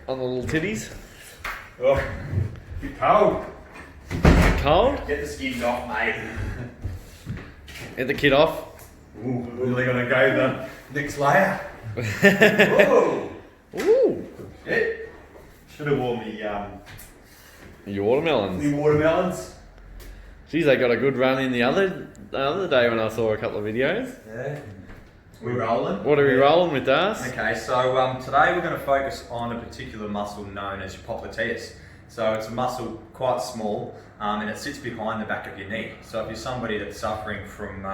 on the little titties. Oh, bit cold. Cold? Get the skins off, mate. Get the kid off. Ooh, really gonna go the next layer. Whoa! Ooh! Shit. Should have worn me Your watermelons. watermelons. Geez, they got a good run in the other day when I saw a couple of videos. Yeah. We rolling? What are we rolling with, Das? Okay, so today we're going to focus on a particular muscle known as your popliteus. So it's a muscle quite small and it sits behind the back of your knee. So if you're somebody that's suffering from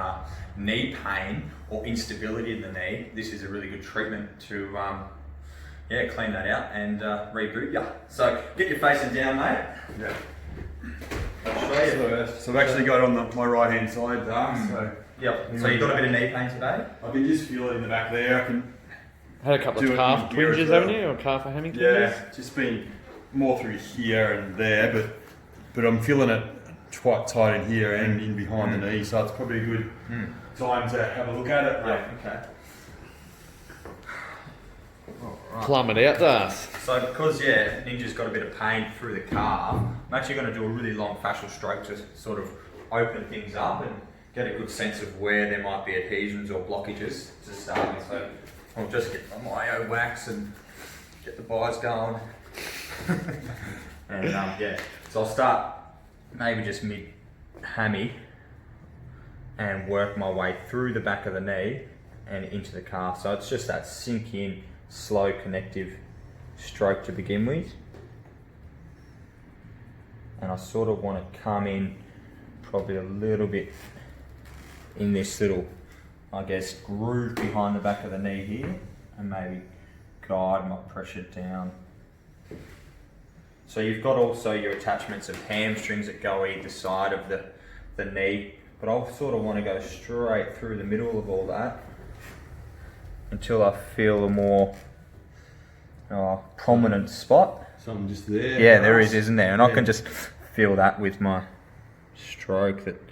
knee pain or instability in the knee, this is a really good treatment to clean that out and reboot you. So get your facing down, mate. Yeah. I'll show you first. So I've actually got it on my right hand side, so Yep, so you got a bit of knee pain today? I can just feel it in the back there. I can Had a couple do of it calf in gear as twinges, well. haven't you? Or calf or hammy twinges? Yeah, just been more through here and there, but I'm feeling it quite tight in here and in behind the knee, so it's probably a good time to have a look at it. Yeah, okay. Plumb it out, Das. So because, Ninja's got a bit of pain through the calf, I'm actually going to do a really long fascial stroke to sort of open things up and get a good sense of where there might be adhesions or blockages to start with. So I'll just get my Myo wax and get the bars going. And so I'll start maybe just mid-hammy and work my way through the back of the knee and into the calf. So it's just that sink in, slow connective stroke to begin with. And I sort of want to come in probably a little bit in this little, I guess, groove behind the back of the knee here and maybe guide my pressure down. So you've got also your attachments of hamstrings that go either side of the knee, but I sort of want to go straight through the middle of all that until I feel a more prominent spot. Something just there. Yeah, there is, isn't there? And I can just feel that with my stroke, that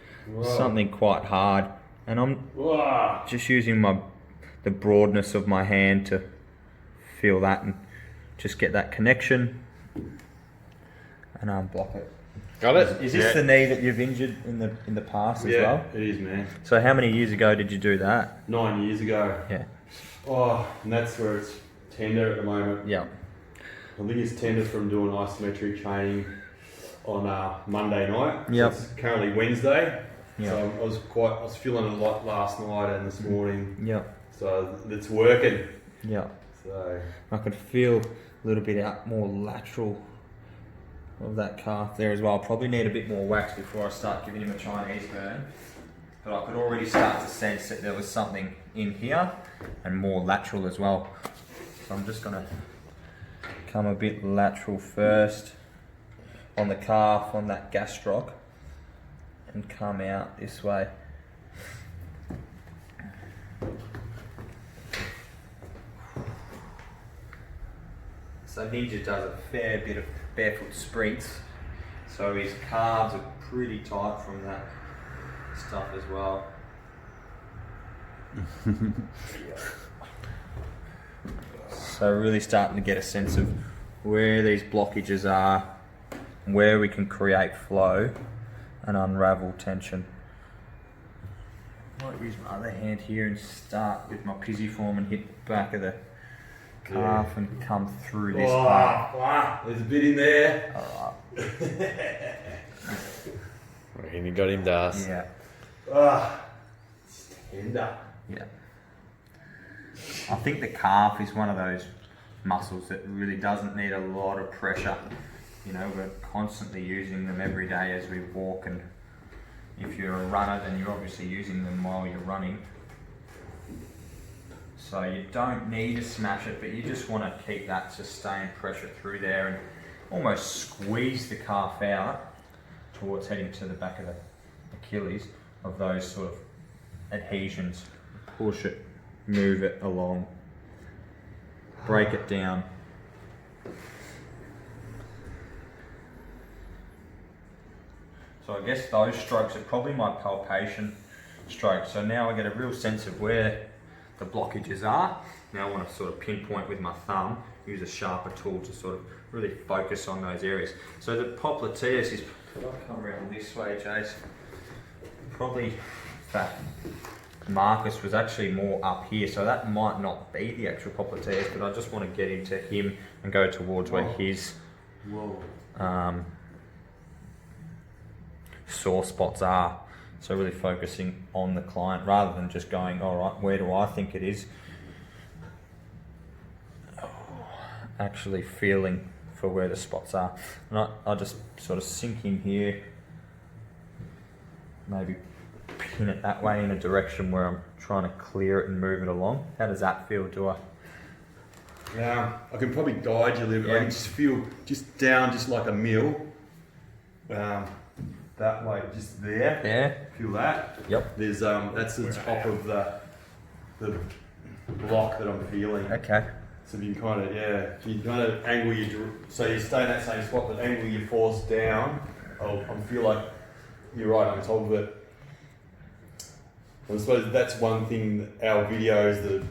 something quite hard. And I'm just using the broadness of my hand to feel that and just get that connection and unblock it. Got it? Is this the knee that you've injured in the past as well? It is, man. So how many years ago did you do that? 9 years ago. Yeah. Oh, and that's where it's tender at the moment. Yeah. I think it's tender from doing isometric training on Monday night. Yep. So it's currently Wednesday. Yep. So I was feeling a lot last night and this morning. Yeah. So it's working. Yeah. So I could feel a little bit more lateral of that calf there as well. I'll probably need a bit more wax before I start giving him a Chinese burn. But I could already start to sense that there was something in here and more lateral as well. So I'm just going to come a bit lateral first on the calf, on that gastroc, and come out this way. So Ninja does a fair bit of barefoot sprints, so his calves are pretty tight from that stuff as well. So really starting to get a sense of where these blockages are, where we can create flow and unravel tension. I might use my other hand here and start with my pisiform and hit the back of the calf and come through this part. There's a bit in there. I reckon you got him, Das. Yeah. It's tender. Yeah. I think the calf is one of those muscles that really doesn't need a lot of pressure. You know, we're constantly using them every day as we walk, and if you're a runner, then you're obviously using them while you're running. So you don't need to smash it, but you just want to keep that sustained pressure through there and almost squeeze the calf out towards heading to the back of the Achilles of those sort of adhesions. Push it, move it along, break it down. So I guess those strokes are probably my palpation strokes. So now I get a real sense of where the blockages are. Now I want to sort of pinpoint with my thumb, use a sharper tool to sort of really focus on those areas. So the popliteus is, could I come around this way, Jace? Probably that Marcus was actually more up here, so that might not be the actual popliteus, but I just want to get into him and go towards where his sore spots are. So really focusing on the client rather than just going, all right, where do I think it is? Actually feeling for where the spots are. And I just sort of sink in here, maybe pin it that way in a direction where I'm trying to clear it and move it along. How does that feel? Do I? Yeah, I can probably guide you a little bit. I can just feel just down, just like a mill. That way, just there. Yeah. Feel that? Yep. There's that's the top of the block that I'm feeling. Okay. So you can kind of you kind of angle your, so you stay in that same spot, but angle your force down. I feel like you're right on top of it. I suppose that's one thing that our videos,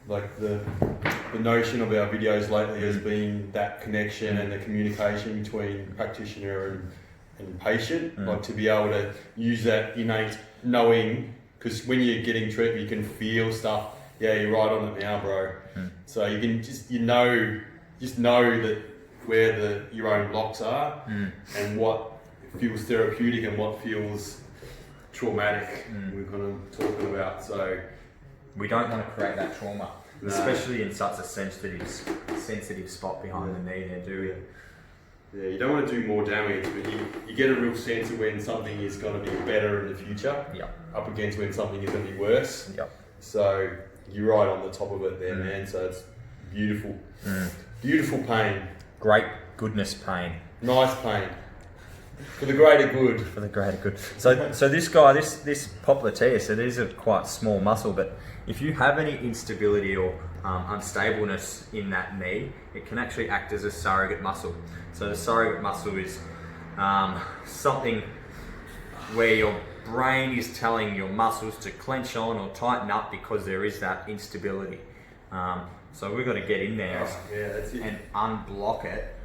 the notion of our videos lately has been that connection and the communication between practitioner and patient. Like to be able to use that innate knowing, because when you're getting treatment, you can feel stuff. Yeah, you're right on it now, bro. So you can just know that where your own blocks are and what feels therapeutic and what feels traumatic. We're kind of talking about. So we don't want to create that trauma, especially in such a sensitive spot behind the knee there, do we? Yeah, you don't want to do more damage, but you get a real sense of when something is going to be better in the future, up against when something is going to be worse. So you're right on the top of it there, man. So it's beautiful. Beautiful pain. Great goodness pain. Nice pain. For the greater good. For the greater good. So this guy, this popliteus, it is a quite small muscle, but if you have any instability or unstableness in that knee, it can actually act as a surrogate muscle. So the surrogate muscle is something where your brain is telling your muscles to clench on or tighten up because there is that instability. So we've got to get in there and unblock it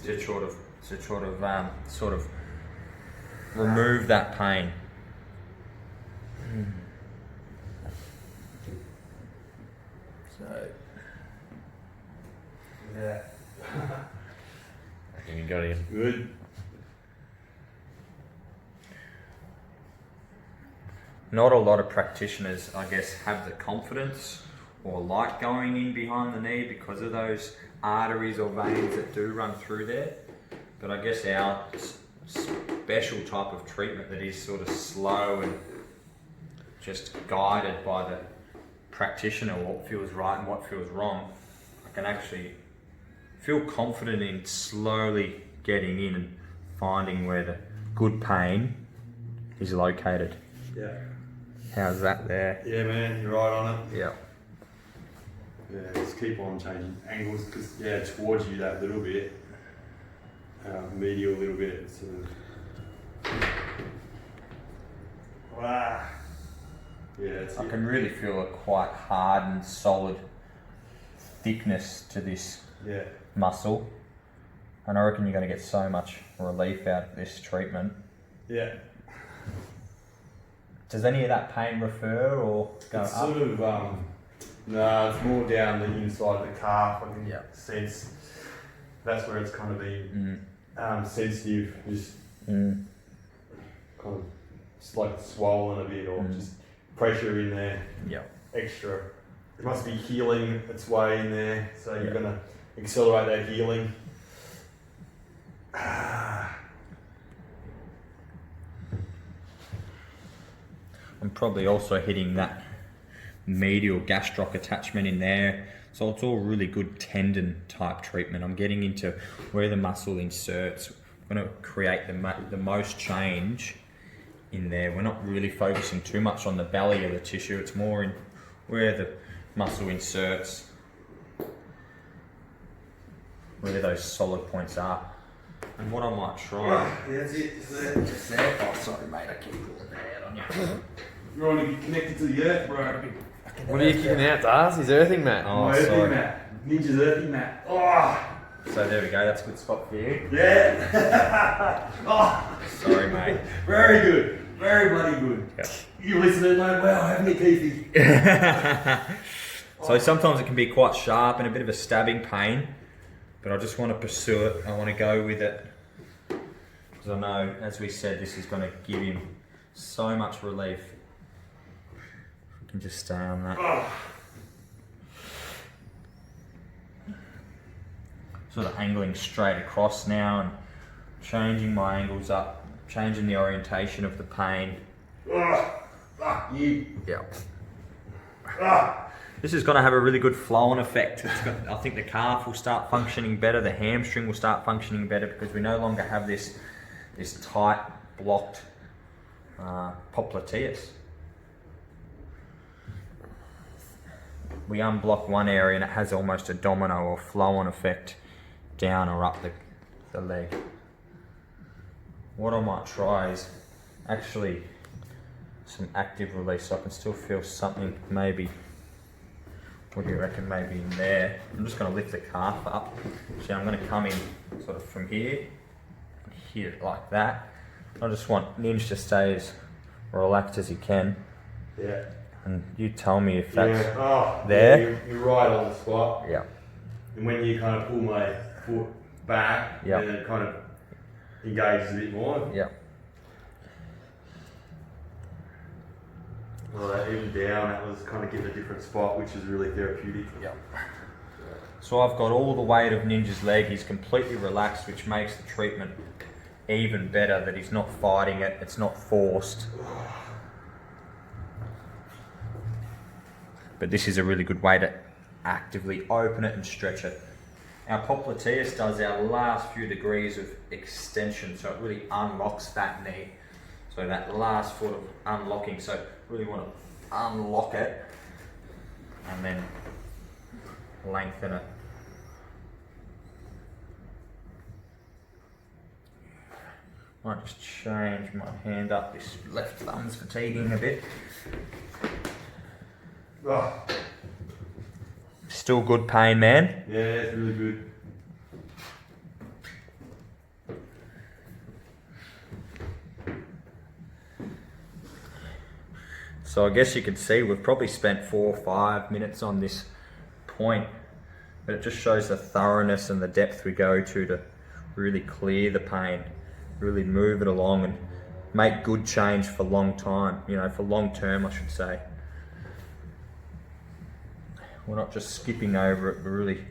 to sort of remove that pain. So yeah, I think you got him. good. Not a lot of practitioners, I guess, have the confidence or like going in behind the knee because of those arteries or veins that do run through there. But I guess our special type of treatment that is sort of slow and just guided by the practitioner, what feels right and what feels wrong, I can actually feel confident in slowly getting in and finding where the good pain is located. Yeah. How's that there? Yeah, man, you're right on it. Yeah. Yeah, just keep on changing angles because towards you that little bit, medial a little bit. Wow. Yeah, I can really feel a quite hard and solid thickness to this muscle, and I reckon you're going to get so much relief out of this treatment. Yeah. Does any of that pain refer or go it's up? sort of no, it's more down the inside of the calf. I can sense that's where it's kind of been sensitive, just kind of just like swollen a bit or just pressure in there. Extra. It must be healing its way in there, so you're going to accelerate that healing. I'm probably also hitting that medial gastroc attachment in there, so it's all really good tendon type treatment. I'm getting into where the muscle inserts. I'm going to create the most change in there. We're not really focusing too much on the belly of the tissue, it's more in where the muscle inserts, where those solid points are. And what I might try... That's it. Just there. Oh, sorry mate, I keep pulling that out on you. You're on to get connected to the earth, bro. I What are you kicking out, Darcy's earthing mat? Oh, My earthing sorry. mat. Ninja's earthing mat. Oh, So there we go. That's a good spot for you. yeah. Oh, Sorry, mate. very good. Very bloody good. Yep. You listening, mate? Wow, haven't you, Keithy? So sometimes it can be quite sharp and a bit of a stabbing pain, but I just want to pursue it. I want to go with it because I know, as we said, this is going to give him so much relief. I can just stay on that. Sort of angling straight across now and changing my angles up, changing the orientation of the pain. Fuck you. Yep. This is going to have a really good flow-on effect. I think the calf will start functioning better, the hamstring will start functioning better because we no longer have this tight, blocked popliteus. We unblock one area and it has almost a domino or flow-on effect down or up the leg. What I might try is actually some active release so I can still feel something maybe. What do you reckon, maybe in there? I'm just going to lift the calf up. So I'm going to come in sort of from here and hit it like that. I just want Ninja to stay as relaxed as he can. Yeah. And you tell me if that's there. there. Yeah, you're right on the spot. Yeah. And when you kind of pull my foot back, Yeah. then it kind of engages a bit more. Yeah. Well, even down, that was kind of getting a different spot, which is really therapeutic. Yeah. So I've got all the weight of Ninja's leg. He's completely relaxed, which makes the treatment even better, that he's not fighting it, it's not forced. But this is a really good way to actively open it and stretch it. Our popliteus does our last few degrees of extension, so it really unlocks that knee. So that last foot of unlocking, so really want to unlock it and then lengthen it. Might just change my hand up, this left thumb's fatiguing a bit. Oh, Still good pain, man. yeah, it's really good. So I guess you can see we've probably spent 4 or 5 minutes on this point, but it just shows the thoroughness and the depth we go to really clear the pain, really move it along and make good change for long time, you know, for long term I should say. We're not just skipping over it, we're really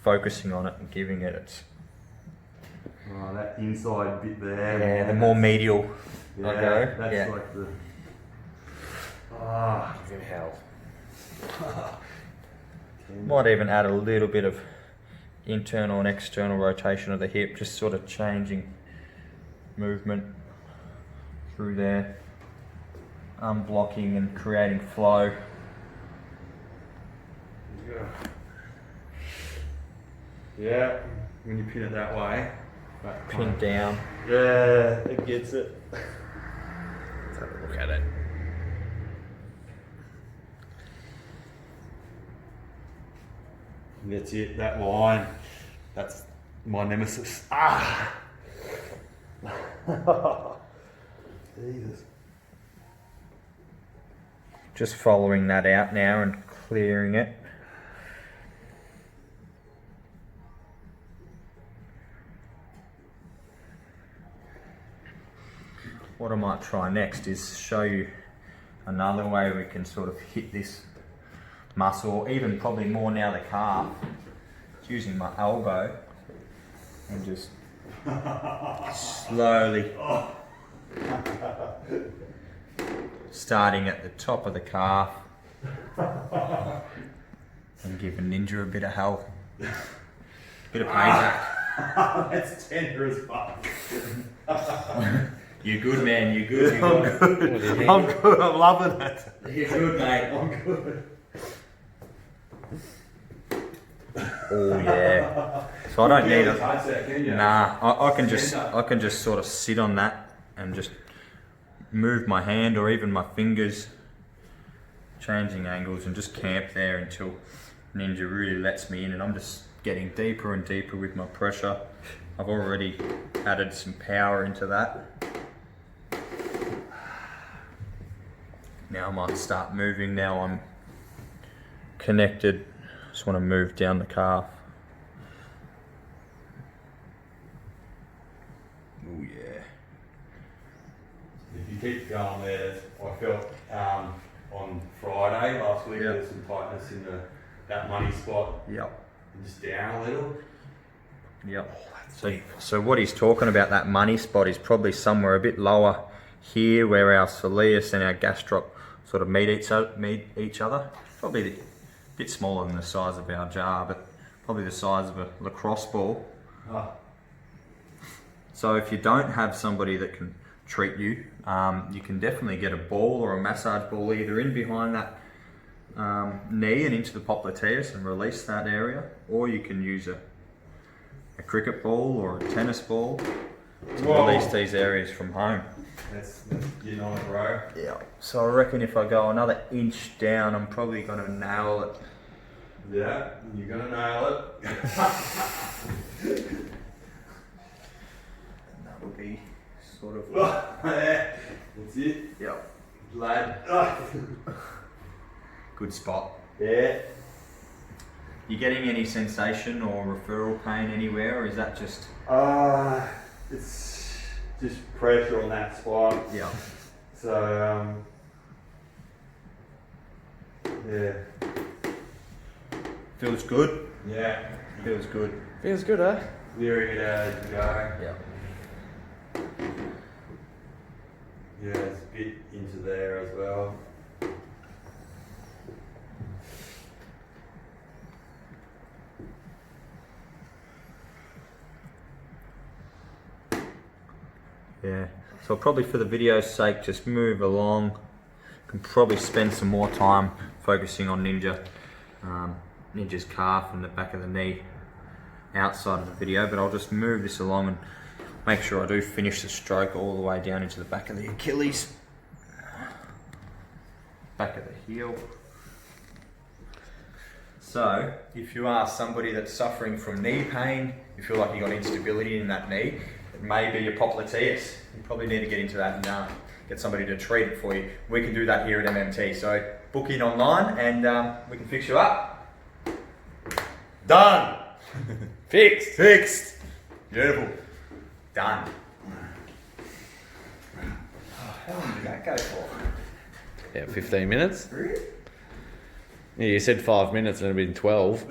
focusing on it and giving it its... Oh, that inside bit there. Yeah, man, the more medial yeah, I go. That's Yeah. like the... Ah, Give him hell. Might even add a little bit of internal and external rotation of the hip, just sort of changing movement through there, unblocking and creating flow. yeah, when you pin it that way. Pin down. Yeah, it gets it. Let's have a look at it. And that's it, that line. That's my nemesis. Ah! Jesus. Just following that out now and clearing it. What I might try next is show you another way we can sort of hit this muscle, or even probably more now the calf. It's using my elbow and just slowly starting at the top of the calf and giving Ninja a bit of help, bit of payback. That's tender as fuck. You're good, man. You're good. I'm good. I'm good. I'm loving it. You're good, mate. I'm good. Oh yeah. So I don't need it. Touch that, can you? Nah, I can just sort of sit on that and just move my hand or even my fingers changing angles and just camp there until Ninja really lets me in, and I'm just getting deeper and deeper with my pressure. I've already added some power into that. Now I might start moving. Now I'm connected. Just want to move down the calf. Oh yeah. If you keep going there, I felt on Friday last week Yep. there's some tightness in that money spot. Yep. And just down a little. Yep. So what he's talking about, that money spot, is probably somewhere a bit lower here, where our soleus and our gastroc sort of meet each other. Probably a bit smaller than the size of our jar, but probably the size of a lacrosse ball. Oh. So if you don't have somebody that can treat you, you can definitely get a ball or a massage ball either in behind that knee and into the popliteus and release that area, or you can use a cricket ball or a tennis ball to release these areas from home. That's getting on it, bro. Yeah. So I reckon if I go another inch down, I'm probably going to nail it. Yeah, you're gonna nail it. And that will be sort of. That's it. Yep. Lad. Good spot. Yeah. You getting any sensation or referral pain anywhere, or is that just? It's just pressure on that spot. Yeah. So, yeah. Feels good. Yeah. Feels good. Feels good, eh? Clearing it out as you go. Yeah. Yeah, it's a bit into there as well. Yeah. So I'll probably, for the video's sake, just move along. Can probably spend some more time focusing on Ninja's calf and the back of the knee outside of the video, but I'll just move this along and make sure I do finish the stroke all the way down into the back of the Achilles, back of the heel. So if you are somebody that's suffering from knee pain, you feel like you got instability in that knee, it may be your popliteus. You probably need to get into that and get somebody to treat it for you. We can do that here at MMT. So book in online and we can fix you up. Done! Fixed. Fixed! Beautiful. Done. How long did that go for? Yeah, 15 minutes. Really? Yeah, you said 5 minutes and it'd been 12.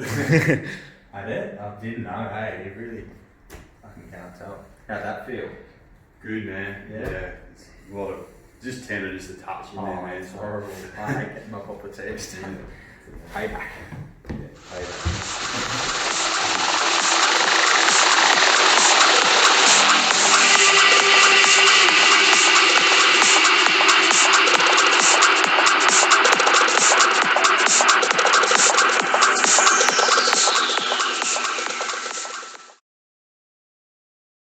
I did? I didn't know. Hey, you really fucking can't tell. How'd that feel? Good, man. Yeah. It's a lot of just tender, just a touch in there, man. It's horrible. I hate getting my popliteus. Payback. Yeah, payback.